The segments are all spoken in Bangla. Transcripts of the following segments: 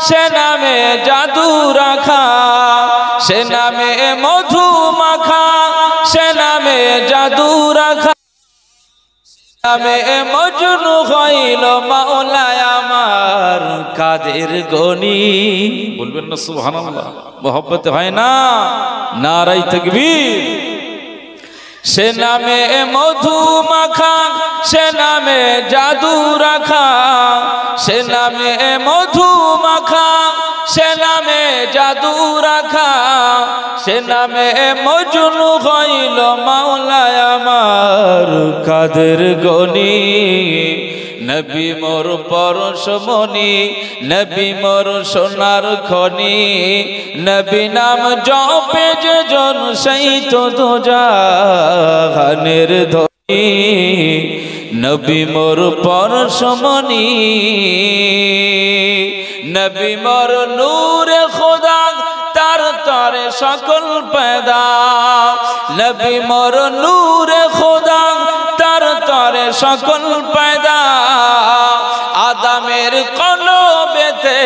সে নামে জাদু রাখা, সে নামে মধু মাখা, সে নামে জাদু রাখা, নামে মজনু হইল মাওলায় আমার কাদের গনি। বলবেন না সুবহানাল্লাহ? মোহব্বতে হয় না? নারায়ে তাকবীর। সে নামে মধু মাখা, সে নামে জাদু রাখা, সে নামে মধু মাখা, সে নামে জাদু রাখা, সে নামে মজনু হইল মাওলায় আমার কাদের গনি। নবী মোর পরশমণি, নবী মোর সোনার খনি, নবী নাম জপে যে জন সেই তো দোজাহানের ধনী। নবী মোর পরশমণি, নবী মোর নূরে খোদা, তার তরে সকল पैदा। নবী মোর নূরে খোদা, তার তরে সকল पैदा। আদমের কলবেতে,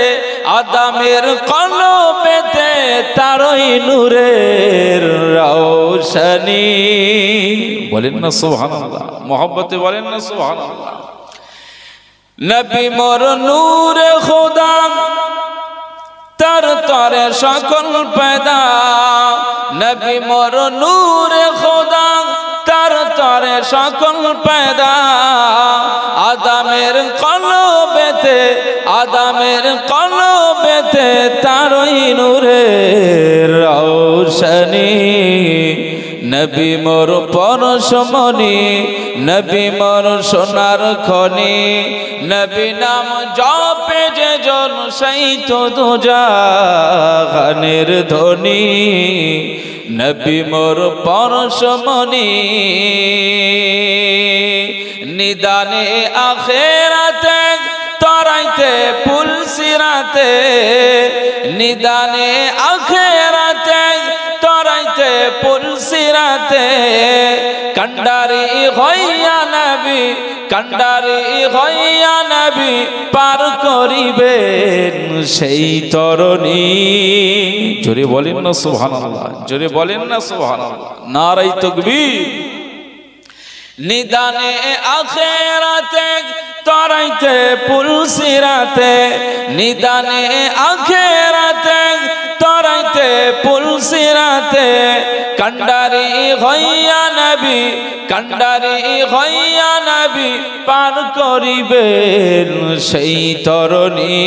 আদমের কলবেতে তারই নূরের রৌশনী। বলেন না সুবহানাল্লাহ? মোহব্বতে বলেন না সুবহানাল্লাহ? নবী মোর নূরে খোদা, তার তরে সকল पैदा। নবী মোর নূরে খোদা, তার তরে সকল पैदा। আদমের কলবেতে, আদমের কলবেতে তারই নূরের রৌশনী। নবী মোর পরশমণি, নবী মোর সোনার খনি, নবী নাম জপে যে জন সেই তো দোজাহানের ধনী। নবী মোর পরশমণি, নিদানে আখেরাতে তরাইতে পুলসিরাতে, নিদানে আখেরাতে তরাইতে পুলসিরাতে। কান্ডারি হইয়া নবী, কান্ডারি হইয়া নবী পার করিবেন সেই তরণী। জোরে বলেন না সুবহানাল্লাহ? জোরে বলেন না সুবহানাল্লাহ? নারায়ে তাকবীর। নিদানে আখেরাতে তরাইতে পুলসিরাতে, নিদানে আখেরাতে তরাইতে পুলসিরাতে। কান্ডারি হইয়া নবী, কান্ডারি হইয়া নবী পার করিবেন সেই তরণী।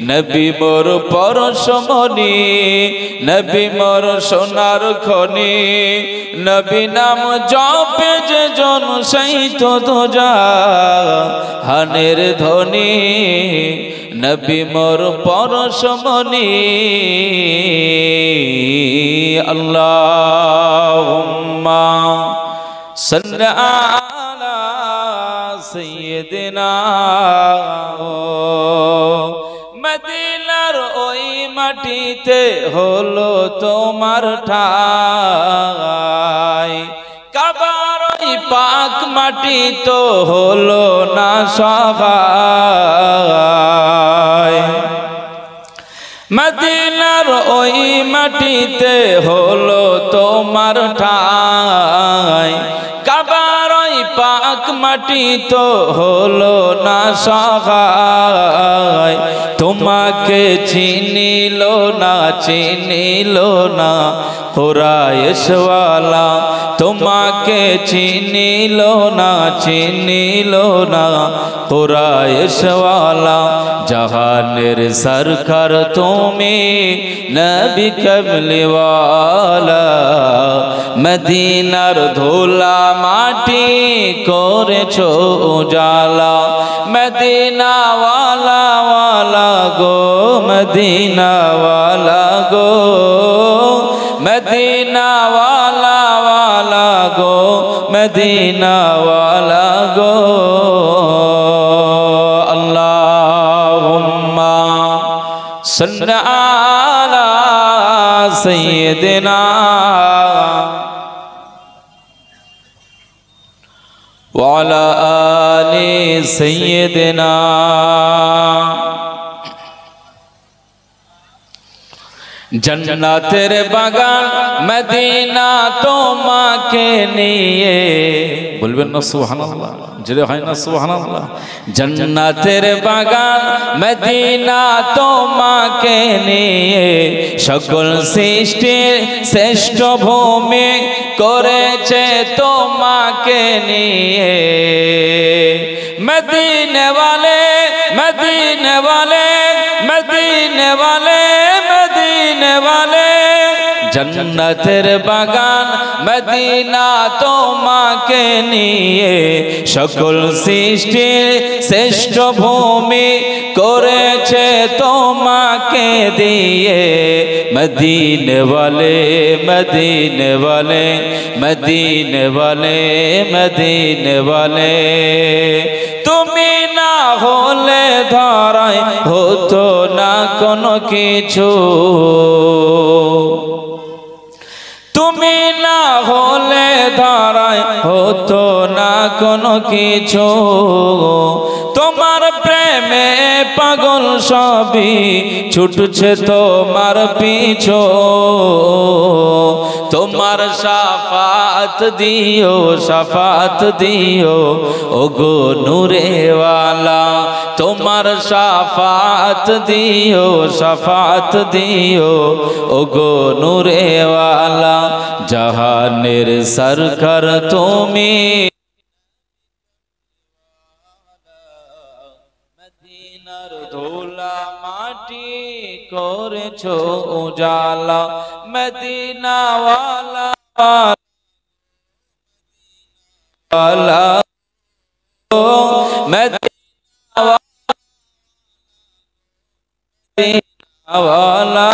নবী মোর পরশমণি, নবী মোর সোনার খনি, নবী নাম জপে যে জন সেই তো দোজাহানের ধনী। নবী মোর পরশমণি। আল্লাহুম্মা সাল্লি আলা সাইয়্যিদিনা। মদিনার ওই মাটিতে হলো তোমার ঠাই, কাবার ওই পাক মাটি তো হলো না সহায়। মদিনার ওই মাটিতে হলো তোমার ঠাই, কাবার ওই পাক মাটি তো হলো না সহায়। তোমাকে চিনিল না, চিনিল না কুরাইশওয়ালা, তোমাকে চিনিল না, চিনিল না কুরাইশওয়ালা। জাহানের সরকার তুমি নবী কমলিওয়ালা, মদিনার ধুলা মাটি করেছো উজালা। মদিনা ওয়ালা ওয়ালা গো, মদিনা ওয়ালা গো, মদিনা ওয়ালা ওয়ালা গো, মদিনা ওয়ালা গো। আল্লাহুম্মা সাল্লি আলা সাইয়্যিদিনা ওয়া আলা আলি সাইয়্যিদিনা। जन्नतेर बागान मदीना তোমাকে নিয়ে বলবেন না সুবহানাল্লাহ জোরে হয় না সুবহানাল্লাহ जन्नतेर बागान मदीना তোমাকে নিয়ে সকল সৃষ্টির শ্রেষ্ঠ ভূমি করেছে তোমাকে নিয়ে मदीने वाले मदीने वाले मदीने वाले मदीने वाले जन्नतेर बागान मदीना তোমাকে নিয়ে সকল সৃষ্টির শ্রেষ্ঠ ভূমি করেছে তোমাকে দিয়ে मदीने वाले मदीने वाले मदीने वाले मदीने वाले তুমি না হলে ধরায় হতো না কোনো কিছু তুমি না হলে ধরায় হতো না কোনো কিছু তোমার প্রেমে পাগল সবই ছুটছে তোমার পিছু তোমার শাফাত দিও ওগো নূরে ওয়ালা তোমার শাফাত দিও ওগো নূরে ওয়ালা জাহানের সরকার তুমি মদিনার ধুলা মাটি করেছো উজালা মদিনা ওয়ালা মদিনা ওয়ালা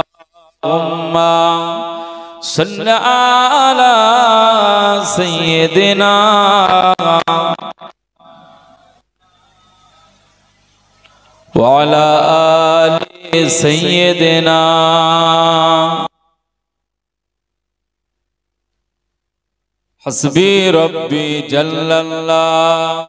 अल्लाहुम्मा सल्लि अला सय्यिदिना व अला आलि सय्यिदिना हस्बी रब्बी जल्लल्लाह।